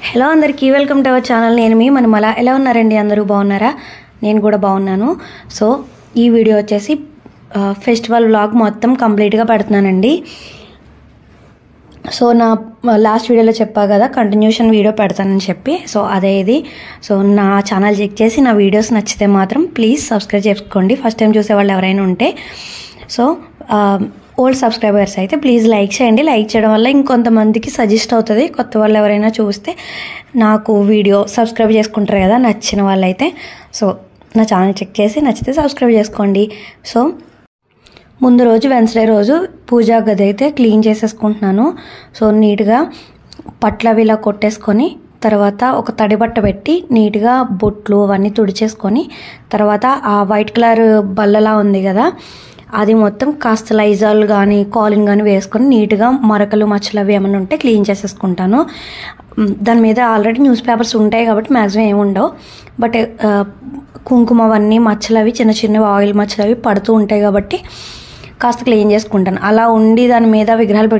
Hello అందరికీ welcome to our channel. నేను మీ మనమల. ఎలా ఉన్నారండి? అందరూ బాగున్నారా? నేను కూడా బాగున్నాను. సో ఈ వీడియో వచ్చేసి ఫెస్టివల్ వ్లాగ్ మొత్తం కంప్లీట్గా పెడుతున్నానండి. సో నా లాస్ట్ వీడియోలో చెప్పా కదా కంటిన్యూషన్ వీడియో పెడతానని చెప్పి. సో అదే ఇది. సో నా ఛానల్ చెక్ చేసి నా వీడియోస్ నచ్చితే మాత్రం ప్లీజ్ సబ్స్క్రైబ్ చేసుకోండి. ఫస్ట్ టైం చూసేవాళ్ళు ఎవరైనా ఉంటే. సో ఓల్డ్ సబ్స్క్రైబర్స్ అయితే ప్లీజ్ లైక్ చేయండి. లైక్ చేయడం వల్ల ఇంకొంతమందికి సజెస్ట్ అవుతుంది. కొత్త వాళ్ళు ఎవరైనా చూస్తే నాకు వీడియో సబ్స్క్రైబ్ చేసుకుంటారు కదా నచ్చిన వాళ్ళైతే. సో నా ఛానల్ చెక్ చేసి నచ్చితే సబ్స్క్రైబ్ చేసుకోండి. సో ముందు రోజు వెన్స్డే రోజు పూజా గది అయితే క్లీన్ చేసేసుకుంటున్నాను. సో నీట్గా పట్లవి ఇలా కొట్టేసుకొని తర్వాత ఒక తడి బట్ట పెట్టి నీట్గా బొట్లు అవన్నీ తుడిచేసుకొని తర్వాత ఆ వైట్ కలర్ బల్లలా ఉంది కదా అది మొత్తం కాస్త లైజాల్ కానీ కాలిన్ కానీ వేసుకొని నీట్గా మరకలు మచ్చలు అవి ఏమైనా ఉంటే క్లీన్ చేసేసుకుంటాను. దాని మీద ఆల్రెడీ న్యూస్ పేపర్స్ ఉంటాయి కాబట్టి మ్యాక్సిమం ఏమి ఉండవు. బట్ కుంకుమ అవన్నీ మచ్చలు అవి చిన్న చిన్న ఆయిల్ మచ్చలు అవి పడుతూ ఉంటాయి కాబట్టి కాస్త క్లీన్ చేసుకుంటాను. అలా ఉండి దాని మీద విగ్రహాలు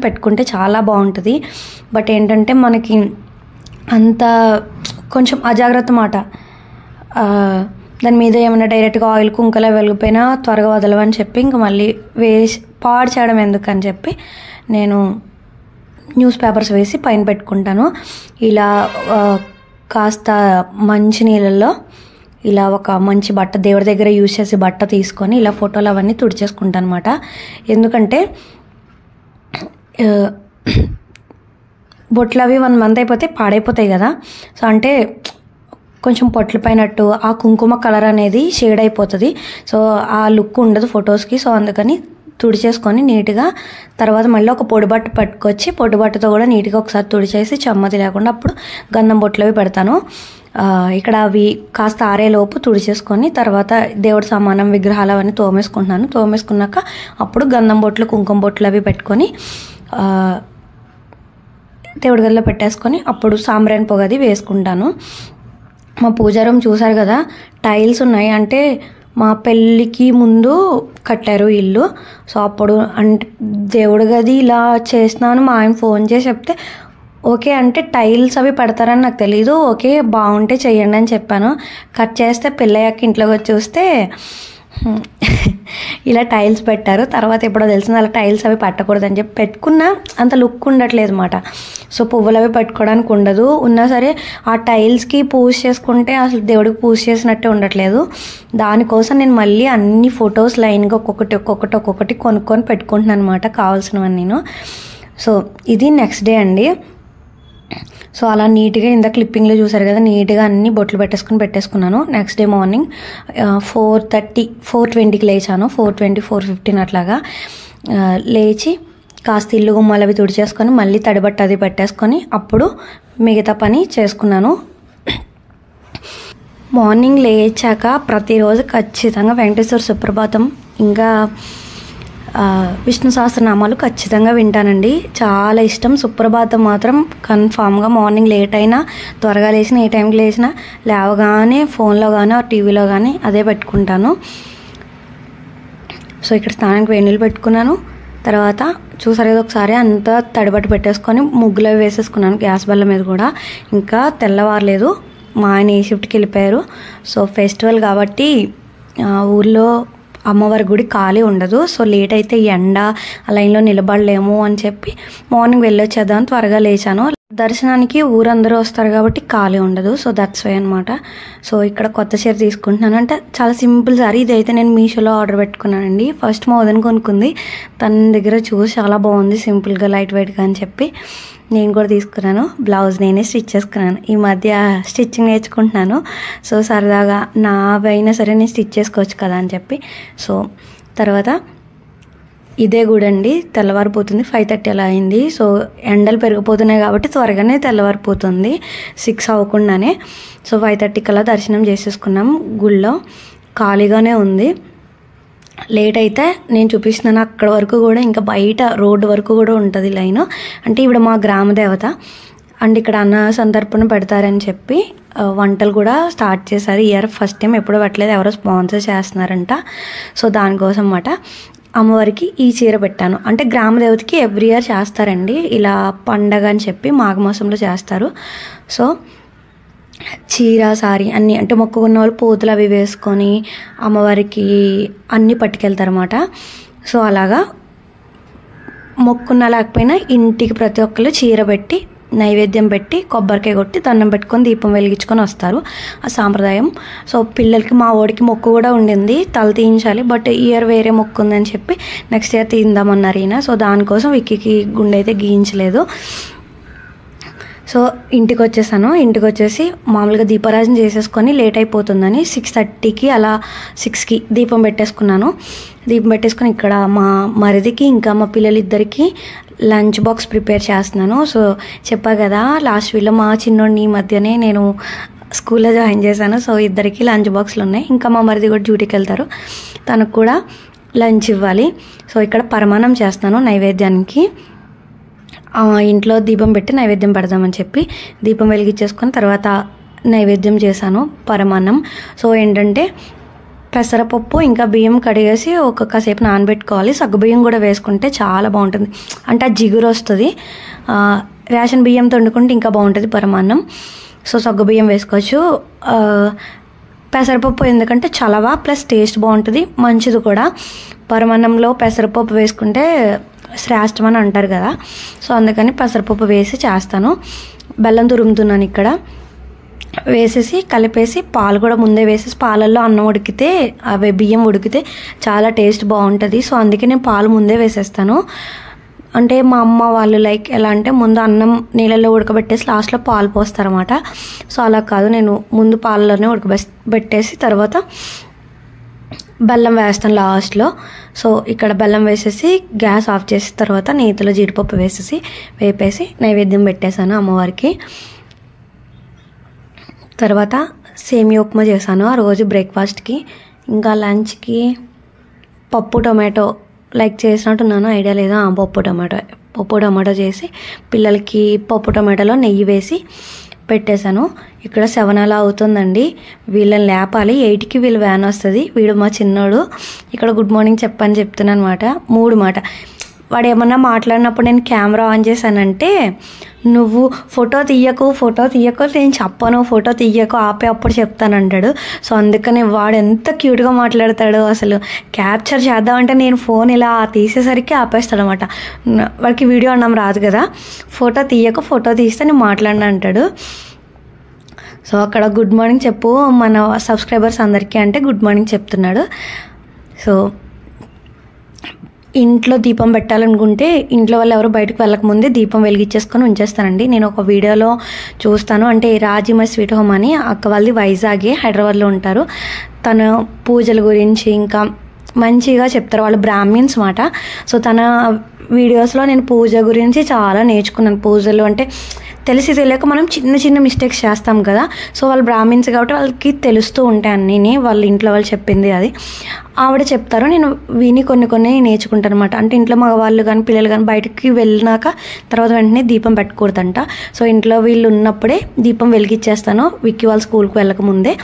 పెట్టుకుంటే చాలా బాగుంటుంది. బట్ ఏంటంటే మనకి అంత కొంచెం అజాగ్రత్త మాట. దాని మీద ఏమైనా డైరెక్ట్గా ఆయిల్ కుంకలా వెలిగిపోయినా త్వరగా వదలవని చెప్పి ఇంకా మళ్ళీ పాడు చేయడం ఎందుకని చెప్పి నేను న్యూస్ పేపర్స్ వేసి పైన పెట్టుకుంటాను. ఇలా కాస్త మంచి నీళ్ళల్లో ఇలా ఒక మంచి బట్ట దేవుడి దగ్గర యూజ్ చేసే బట్ట తీసుకొని ఇలా ఫోటోలు అవన్నీ తుడిచేసుకుంటాను అనమాట. ఎందుకంటే బొట్లు అవి 1 month అయిపోతే పాడైపోతాయి కదా. సో అంటే కొంచెం పొట్లు పైనట్టు ఆ కుంకుమ కలర్ అనేది షేడ్ అయిపోతుంది. సో ఆ లుక్ ఉండదు ఫొటోస్కి. సో అందుకని తుడిచేసుకొని నీట్గా తర్వాత మళ్ళీ ఒక పొడి బట్ట పట్టుకొచ్చి పొడి బట్టతో కూడా నీట్గా ఒకసారి తుడిచేసి చెమ్మది లేకుండా అప్పుడు గంధం బొట్లు అవి పెడతాను. ఇక్కడ అవి కాస్త ఆరేలోపు తుడిచేసుకొని తర్వాత దేవుడి సామానం విగ్రహాలు అవన్నీ తోమేసుకుంటున్నాను. తోమేసుకున్నాక అప్పుడు గంధం బొట్లు కుంకుమ బొట్లు అవి పెట్టుకొని దేవుడి గదిలో పెట్టేసుకొని అప్పుడు సాంబ్రాణి పొగది వేసుకుంటాను. మా పూజా రూమ్ చూసారు కదా టైల్స్ ఉన్నాయి. అంటే మా పెళ్ళికి ముందు కట్టారు ఇల్లు. సో అప్పుడు అంటే దేవుడి గది ఇలా చేస్తున్నాను మా ఆయన ఫోన్ చేసి చెప్తే ఓకే అంటే టైల్స్ అవి పెడతారని నాకు తెలీదు. ఓకే బాగుంటే చెయ్యండి అని చెప్పాను. కట్ చేస్తే పెళ్ళయ్యాక ఇంట్లోకి వచ్చి చూస్తే ఇలా టైల్స్ పెట్టారు. తర్వాత ఎప్పుడో తెలిసింది అలా టైల్స్ అవి పెట్టకూడదని చెప్పి పెట్టుకున్నా అంత లుక్ ఉండట్లేదు అన్నమాట. సో పువ్వులు అవి పెట్టుకోవడానికి ఉండదు. ఉన్నా సరే ఆ టైల్స్కి పూజ చేసుకుంటే అసలు దేవుడికి పూజ చేసినట్టే ఉండట్లేదు. దానికోసం నేను మళ్ళీ అన్ని ఫొటోస్ లైన్గా ఒక్కొక్కటి కొనుక్కొని పెట్టుకుంటున్నాను అనమాట కావాల్సినవన్నీ నేను. సో ఇది నెక్స్ట్ డే అండి. సో అలా నీట్గా ఇంత క్లిప్పింగ్లో చూసారు కదా నీట్గా అన్ని బొట్లు పెట్టేసుకున్నాను. నెక్స్ట్ డే మార్నింగ్ 4:20కి లేచాను. 4:20 4:15 అట్లాగా లేచి కాస్త ఇల్లు గుమ్మాలు అవి తుడిచేసుకొని మళ్ళీ తడిబట్ట అది పెట్టేసుకొని అప్పుడు మిగతా పని చేసుకున్నాను. మార్నింగ్ లేచాక ప్రతిరోజు ఖచ్చితంగా వెంకటేశ్వర సుప్రభాతం ఇంకా విష్ణు సహస్రనామాలు ఖచ్చితంగా వింటానండి. చాలా ఇష్టం. సుప్రభాతం మాత్రం కన్ఫామ్గా మార్నింగ్ లేట్ అయినా త్వరగా లేచినా ఏ టైంకి లేచినా లేవగానే ఫోన్లో కానీ టీవీలో కానీ అదే పెట్టుకుంటాను. సో ఇక్కడ స్నానానికి వేడి నీళ్ళు పెట్టుకున్నాను. తర్వాత చూసారు కదా ఒకసారి అంతా తడిబట్ట పెట్టేసుకొని ముగ్గులు అవి వేసేసుకున్నాను గ్యాస్ బల్ల మీద కూడా. ఇంకా తెల్లవారలేదు. మా ఆయన ఏ షిఫ్ట్కి వెళ్ళిపోయారు. సో ఫెస్టివల్ కాబట్టి ఊళ్ళో అమ్మవారి గుడి ఖాళీ ఉండదు. సో లేట్ అయితే ఎండ ఆ లైన్లో నిలబడలేము అని చెప్పి మార్నింగ్ వెళ్ళొచ్చేద్దామని త్వరగా లేచాను. దర్శనానికి ఊరందరూ వస్తారు కాబట్టి ఖాళీ ఉండదు. సో దట్స్ వై అనమాట. సో ఇక్కడ కొత్త చీర తీసుకుంటున్నాను. అంటే చాలా సింపుల్ సారీ. ఇదైతే నేను మీషోలో ఆర్డర్ పెట్టుకున్నానండి. ఫస్ట్ మా వదిన కొనుక్కుంది. తన దగ్గర చూసి చాలా బాగుంది సింపుల్గా లైట్ వెయిట్గా అని చెప్పి నేను కూడా తీసుకున్నాను. బ్లౌజ్ నేనే స్టిచ్ చేసుకున్నాను. ఈ మధ్య స్టిచ్చింగ్ నేర్చుకుంటున్నాను. సో సరదాగా నావైనా సరే నేను స్టిచ్ చేసుకోవచ్చు కదా అని చెప్పి. సో తర్వాత ఇదే గుడండి తెల్లవారిపోతుంది. 5:30 అలా అయింది. సో ఎండలు పెరిగిపోతున్నాయి కాబట్టి త్వరగానే తెల్లవారిపోతుంది 6 అవ్వకుండానే. సో 5:30 కల్లా దర్శనం చేసేసుకున్నాం. గుళ్ళో ఖాళీగానే ఉంది. లేట్ అయితే నేను చూపిస్తున్నాను అక్కడ వరకు కూడా ఇంకా బయట రోడ్డు వరకు కూడా ఉంటుంది లైన్. అంటే ఇప్పుడు మా గ్రామ దేవత అండ్ ఇక్కడ అన్న సంతర్పణ పెడతారని చెప్పి వంటలు కూడా స్టార్ట్ చేశారు. ఇయర్ ఫస్ట్ టైం ఎప్పుడూ పెట్టలేదు. ఎవరో స్పాన్సర్ చేస్తున్నారంట. సో దానికోసం అన్నమాట. అమ్మవారికి ఈ చీర పెట్టాను. అంటే గ్రామదేవతకి ఎవ్రీ ఇయర్ చేస్తారండి ఇలా పండగ అని చెప్పి మాఘమాసంలో చేస్తారు. సో చీర సారీ అన్నీ అంటే మొక్కుకున్న వాళ్ళు పూతలు అవి వేసుకొని అమ్మవారికి అన్నీ పట్టుకెళ్తారన్నమాట. సో అలాగా మొక్కున్న లేకపోయినా ఇంటికి ప్రతి ఒక్కరు చీర పెట్టి నైవేద్యం పెట్టి కొబ్బరికాయ కొట్టి దండం పెట్టుకొని దీపం వెలిగించుకొని వస్తారు. ఆ సాంప్రదాయం. సో పిల్లలకి మా ఓడికి మొక్కు కూడా ఉండింది, తల తీయించాలి. బట్ ఇయర్ వేరే మొక్కు ఉందని చెప్పి నెక్స్ట్ ఇయర్ తీయిందామన్నారు ఈయన. సో దానికోసం విక్కీకి గుండె అయితే గీయించలేదు. సో ఇంటికి వచ్చేసాను. ఇంటికి వచ్చేసి మామూలుగా దీపారాజన చేసేసుకొని లేట్ అయిపోతుందని 6:30కి అలా 6కి దీపం పెట్టేసుకున్నాను. దీపం పెట్టేసుకొని ఇక్కడ మా మరిదికి ఇంకా మా పిల్లలిద్దరికి లంచ్ బాక్స్ ప్రిపేర్ చేస్తున్నాను. సో చెప్పా కదా లాస్ట్ వీడియోలో మా చిన్నోడిని ఈ మధ్యనే నేను స్కూల్లో జాయిన్ చేశాను. సో ఇద్దరికి లంచ్ బాక్స్లు ఉన్నాయి. ఇంకా మా మరిది కూడా డ్యూటీకి వెళ్తారు, తనకు కూడా లంచ్ ఇవ్వాలి. సో ఇక్కడ పరమాన్నం చేస్తాను నైవేద్యానికి. ఇంట్లో దీపం పెట్టి నైవేద్యం పెడదామని చెప్పి దీపం వెలిగించేసుకొని తర్వాత నైవేద్యం చేశాను పరమాన్నం. సో ఏంటంటే పెసరపప్పు ఇంకా బియ్యం కడిగేసి కాసేపు నానబెట్టుకోవాలి. సగ్గుబియ్యం కూడా వేసుకుంటే చాలా బాగుంటుంది, అంటే ఆ జిగురు వస్తుంది. రేషన్ బియ్యంతో వండుకుంటే ఇంకా బాగుంటుంది పరమాన్నం. సో సగ్గుబియ్యం వేసుకోవచ్చు. పెసరపప్పు ఎందుకంటే చలవ ప్లస్ టేస్ట్ బాగుంటుంది, మంచిది కూడా. పరమాన్నంలో పెసరపప్పు వేసుకుంటే శ్రేష్టం అని అంటారు కదా. సో అందుకని పెసరపప్పు వేసి చేస్తాను. బెల్లం తురుముతున్నాను ఇక్కడ. వేసేసి కలిపేసి పాలు కూడా ముందే వేసేసి పాలల్లో అన్నం ఉడికితే అవి బియ్యం ఉడికితే చాలా టేస్ట్ బాగుంటుంది. సో అందుకే నేను పాలు ముందే వేసేస్తాను. అంటే మా అమ్మ వాళ్ళు లైక్ ఎలా అంటే ముందు అన్నం నీళ్ళల్లో ఉడకబెట్టేసి లాస్ట్లో పాలు పోస్తారన్నమాట. సో అలా కాదు, నేను ముందు పాలలోనే ఉడకబెట్టేసి తర్వాత బెల్లం వేస్తాను లాస్ట్లో. సో ఇక్కడ బెల్లం వేసేసి గ్యాస్ ఆఫ్ చేసి తర్వాత నేతిలో జీడిపప్పు వేసేసి వేపేసి నైవేద్యం పెట్టేశాను అమ్మవారికి. తర్వాత సేమియా ఉప్మా చేశాను ఆ రోజు బ్రేక్ఫాస్ట్కి. ఇంకా లంచ్కి పప్పు టొమాటో లైక్ చేసినట్టున్నాను, ఐడియా లేదా. పప్పు టొమాటో చేసి పిల్లలకి పప్పు టొమాటోలో నెయ్యి వేసి పెట్టేశాను. ఇక్కడ 7 అలా అవుతుందండి. వీళ్ళని లేపాలి. 8కి వీళ్ళు వ్యాన్ వస్తుంది. వీడు మా చిన్నోడు. ఇక్కడ గుడ్ మార్నింగ్ చెప్పని చెప్తున్నాను అనమాట. 3 మాట. వాడు ఏమన్నా మాట్లాడినప్పుడు నేను కెమెరా ఆన్ చేశానంటే నువ్వు ఫోటో తీయకు నేను చెప్పను, ఫోటో తీయకు ఆపే అప్పుడు చెప్తానంటాడు. సో అందుకని వాడు ఎంత క్యూట్గా మాట్లాడతాడు. అసలు క్యాప్చర్ చేద్దామంటే నేను ఫోన్ ఇలా తీసేసరికి ఆపేస్తాడు అనమాట. వాడికి వీడియో అన్నం రాదు కదా. ఫోటో తీయకు, ఫోటో తీస్తే నేను మాట్లాడిన అంటాడు. సో అక్కడ గుడ్ మార్నింగ్ చెప్పు మన సబ్స్క్రైబర్స్ అందరికీ అంటే గుడ్ మార్నింగ్ చెప్తున్నాడు. సో ఇంట్లో దీపం పెట్టాలనుకుంటే ఇంట్లో వాళ్ళు ఎవరు బయటకు వెళ్ళకముందే దీపం వెలిగించేసుకొని ఉంచేస్తానండి. నేను ఒక వీడియోలో చూస్తాను, అంటే రాజిమ స్వీట్ హోమ్ అని అక్క వాళ్ళది వైజాగే హైదరాబాద్లో ఉంటారు. తను పూజల గురించి ఇంకా మంచిగా చెప్తారు. వాళ్ళు బ్రాహ్మిన్స్ మాట. సో తన వీడియోస్లో నేను పూజ గురించి చాలా నేర్చుకున్నాను. పూజలు అంటే తెలిసి తెలియక మనం చిన్న చిన్న మిస్టేక్స్ చేస్తాం కదా. సో వాళ్ళు బ్రాహ్మిన్స్ కాబట్టి వాళ్ళకి తెలుస్తూ ఉంటాయి అన్నీ. వాళ్ళ ఇంట్లో వాళ్ళు చెప్పింది అది ఆవిడ చెప్తారు, నేను విని కొన్ని నేర్చుకుంటాను అనమాట. అంటే ఇంట్లో మగవాళ్ళు కానీ పిల్లలు కానీ బయటకి వెళ్ళినాక తర్వాత వెంటనే దీపం పెట్టకూడదంట. సో ఇంట్లో వీళ్ళు ఉన్నప్పుడే దీపం వెలిగించేస్తాను. విక్కీ వాళ్ళు స్కూల్కి వెళ్ళకముందే.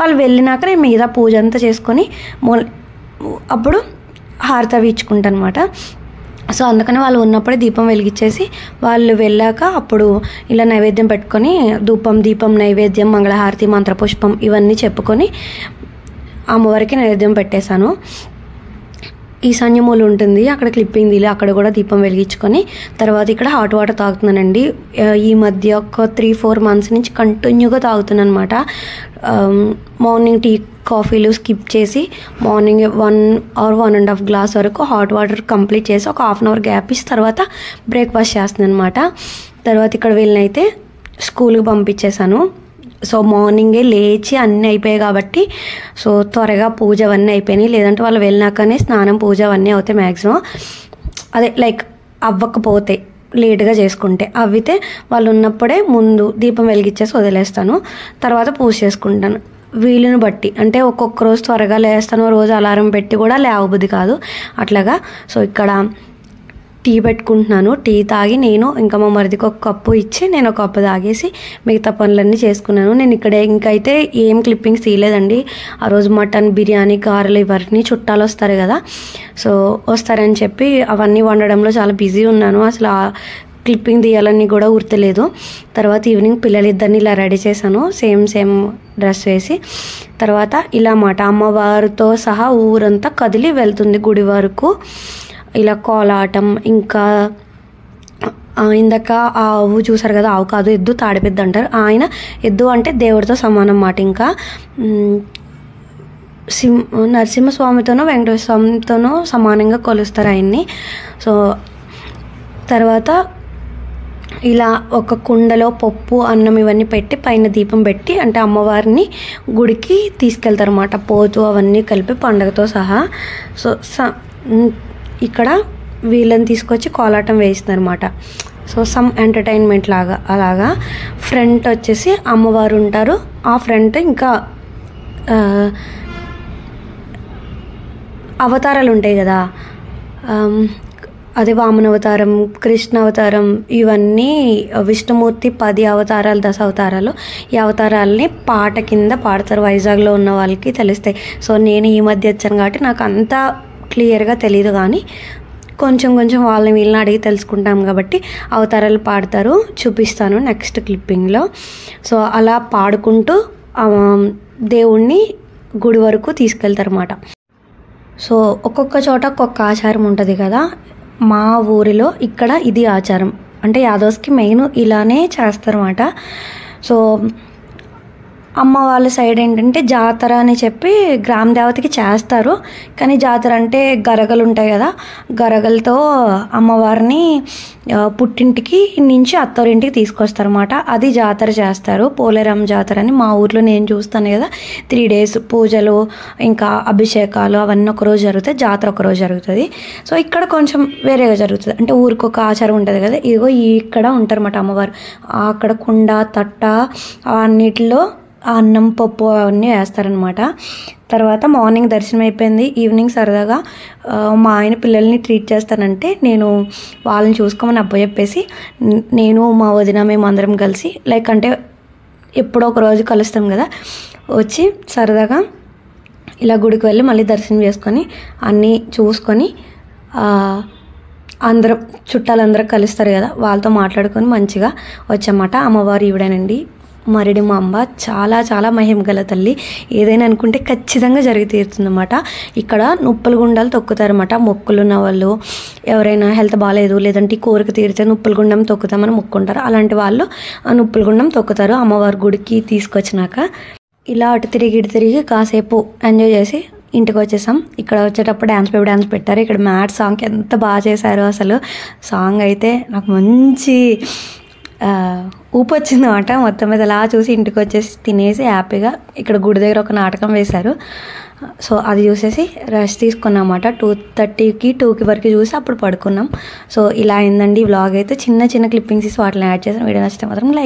వాళ్ళు వెళ్ళినాక నేను మీద పూజ అంతా చేసుకొని అప్పుడు హారతి అవి ఇచ్చుకుంటాను అనమాట. సో అందుకని వాళ్ళు ఉన్నప్పుడే దీపం వెలిగించేసి వాళ్ళు వెళ్ళాక అప్పుడు ఇలా నైవేద్యం పెట్టుకొని దీపం నైవేద్యం మంగళహారతి మంత్రపుష్పం ఇవన్నీ చెప్పుకొని అమ్మవారికి నైవేద్యం పెట్టేశాను. ఈశాన్యమూలు ఉంటుంది అక్కడ క్లిప్పింగ్ తీలి అక్కడ కూడా దీపం వెలిగించుకొని తర్వాత ఇక్కడ హాట్ వాటర్ తాగుతున్నానండి. ఈ మధ్య ఒక 3-4 మంత్స్ నుంచి కంటిన్యూగా తాగుతున్నాను అనమాట. మార్నింగ్ టీ కాఫీలు స్కిప్ చేసి మార్నింగ్ 1 or 1.5 గ్లాస్ వరకు హాట్ వాటర్ కంప్లీట్ చేసి ఒక 1/2 అవర్ గ్యాప్ ఇచ్చి తర్వాత బ్రేక్ఫాస్ట్ చేస్తున్నాను అనమాట. తర్వాత ఇక్కడ వీళ్ళనైతే స్కూల్కి పంపించేశాను. సో మార్నింగే లేచి అన్నీ అయిపోయాయి కాబట్టి సో త్వరగా పూజ అవన్నీ అయిపోయినాయి. లేదంటే వాళ్ళు వెళ్ళినాకనే స్నానం పూజ అవన్నీ అవుతాయి మ్యాక్సిమం. అదే లైక్ అవ్వకపోతే లేట్గా చేసుకుంటే, అవితే వాళ్ళు ఉన్నప్పుడే ముందు దీపం వెలిగించేసి వదిలేస్తాను. తర్వాత పూజ చేసుకుంటాను వీలుని బట్టి. అంటే ఒక్కొక్క రోజు త్వరగా లేస్తాను, రోజు అలారం పెట్టి కూడా లేవబుద్ధి కాదు అట్లాగా. సో ఇక్కడ టీ పెట్టుకుంటున్నాను. టీ తాగి నేను ఇంకా మా మరిదికి ఒక కప్పు ఇచ్చి నేను ఒక కప్పు తాగేసి మిగతా పనులన్నీ చేసుకున్నాను. నేను ఇక్కడ ఇంకైతే ఏం క్లిప్పింగ్స్ తీయలేదండి. ఆ రోజు మటన్, బిర్యానీ, గారెలు ఇవన్నీ చుట్టాలు వస్తారు కదా, సో వస్తారని చెప్పి అవన్నీ వండడంలో చాలా బిజీ ఉన్నాను. అసలు క్లిప్పింగ్ తీయాలని కూడా గుర్తులేదు. తర్వాత ఈవినింగ్ పిల్లలిద్దరిని ఇలా రెడీ చేశాను, సేమ్ డ్రెస్ వేసి. తర్వాత ఇలా మాట అమ్మవారితో సహా ఊరంతా కదిలి వెళ్తుంది గుడి వరకు. ఇలా కోలాటం, ఇంకా ఇందాక ఆవు చూసారు కదా, ఆవు కాదు ఎద్దు, తాడిపెద్దు అంటారు. ఆయన ఎద్దు అంటే దేవుడితో సమానం అన్నమాట. ఇంకా నరసింహస్వామితోనో వెంకటేశ్వర స్వామితోనో సమానంగా కొలుస్తారు ఆయన్ని. సో తర్వాత ఇలా ఒక కుండలో పప్పు, అన్నం ఇవన్నీ పెట్టి పైన దీపం పెట్టి అంటే అమ్మవారిని గుడికి తీసుకెళ్తారు అన్నమాట. పోతూ అవన్నీ కలిపి పండగతో సహా. సో ఇక్కడ వీళ్ళని తీసుకొచ్చి కోలాటం వేస్తున్నారు అన్నమాట. సో సమ్ ఎంటర్టైన్మెంట్ లాగా. అలాగా ఫ్రంట్ వచ్చేసి అమ్మవారు ఉంటారు. ఆ ఫ్రంట్ ఇంకా అవతారాలు ఉంటాయి కదా, అదే వామన అవతారం, కృష్ణ అవతారం, ఇవన్నీ విష్ణుమూర్తి 10 అవతారాలు, 10 అవతారాలు. ఈ అవతారాలని పాట కింద పాడతారు. వైజాగ్లో ఉన్న వాళ్ళకి తెలుస్తాయి. సో నేను ఈ మధ్య వచ్చాను కాబట్టి నాకు అంత క్లియర్గా తెలియదు, కానీ కొంచెం వాళ్ళని వీళ్ళని అడిగి తెలుసుకుంటాం కాబట్టి అవతారాలు పాడతారు. చూపిస్తాను నెక్స్ట్ క్లిప్పింగ్లో. సో అలా పాడుకుంటూ దేవుణ్ణి గుడి వరకు తీసుకెళ్తారు అన్నమాట. సో ఒక్కొక్క చోట ఒక్కొక్క ఆచారం ఉంటుంది కదా. మా ఊరిలో ఇక్కడ ఇది ఆచారం, అంటే యాదవ్స్కి మెయిన్ ఇలానే చేస్తారన్నమాట. సో అమ్మ వాళ్ళ సైడ్ ఏంటంటే జాతర అని చెప్పి గ్రామ దేవతకి చేస్తారు. కానీ జాతర అంటే గరగలు ఉంటాయి కదా, గరగలతో అమ్మవారిని పుట్టింటికి నుంచి అత్తోరింటికి తీసుకొస్తారన్నమాట. అది జాతర చేస్తారు. పోలేరమ్మ జాతర అని మా ఊర్లో నేను చూస్తాను కదా. 3 days పూజలు, ఇంకా అభిషేకాలు అవన్నీ ఒకరోజు జరుగుతాయి, జాతర ఒకరోజు జరుగుతుంది. సో ఇక్కడ కొంచెం వేరేగా జరుగుతుంది, అంటే ఊరికి ఒక ఆచారం ఉంటుంది కదా. ఇదిగో ఇక్కడ ఉంటారన్నమాట అమ్మవారు. అక్కడ కుండ, తట్ట అన్నిటిలో అన్నం, పప్పు అవన్నీ వేస్తారనమాట. తర్వాత మార్నింగ్ దర్శనం అయిపోయింది. ఈవినింగ్ సరదాగా మా ఆయన పిల్లల్ని ట్రీట్ చేస్తానంటే నేను వాళ్ళని చూసుకోమని అప్పచెప్పేసి నేను మా వదిన మేము అందరం కలిసి లైక్ అంటే ఎప్పుడో ఒక రోజు కలుస్తాం కదా, వచ్చి సరదాగా ఇలా గుడికి వెళ్ళి మళ్ళీ దర్శనం చేసుకొని అన్నీ చూసుకొని అందరం చుట్టాలందరూ కలుస్తారు కదా, వాళ్ళతో మాట్లాడుకొని మంచిగా వచ్చామాట. అమ్మవారు ఈవిడేనండి, మరిడి మా అమ్మ. చాలా మహిమ గల తల్లి. ఏదైనా అనుకుంటే ఖచ్చితంగా జరిగి తీరుతుందన్నమాట. ఇక్కడ నుప్పల గుండాలు తొక్కుతారన్నమాట. మొక్కులు ఉన్న వాళ్ళు, ఎవరైనా హెల్త్ బాగాలేదు లేదంటే కోరిక తీరితే నుప్పల గుండం తొక్కుతామని మొక్కుంటారు. అలాంటి వాళ్ళు ఆ నుప్పల గుండం తొక్కుతారు అమ్మవారి గుడికి తీసుకొచ్చినాక. ఇలా అటు తిరిగి కాసేపు ఎంజాయ్ చేసి ఇంటికి వచ్చేసాం. ఇక్కడ వచ్చేటప్పుడు డ్యాన్స్ పెట్టారు. ఇక్కడ మ్యాట్ సాంగ్ ఎంత బాగా చేశారు. అసలు సాంగ్ అయితే నాకు మంచి ఊపు వచ్చిందన్నమాట. మొత్తం మీద అలా చూసి ఇంటికి వచ్చేసి తినేసి హ్యాపీగా ఇక్కడ గుడి దగ్గర ఒక నాటకం వేశారు. సో అది చూసేసి రెస్ట్ తీసుకున్నామాట. 2:30కి 2కి వరకు చూసి అప్పుడు పడుకున్నాం. సో ఇలా అయిందండి వ్లాగ్ అయితే. చిన్న క్లిప్పింగ్స్ వాటిని యాడ్ చేసాను. వీడియో నచ్చితే మాత్రం లైక్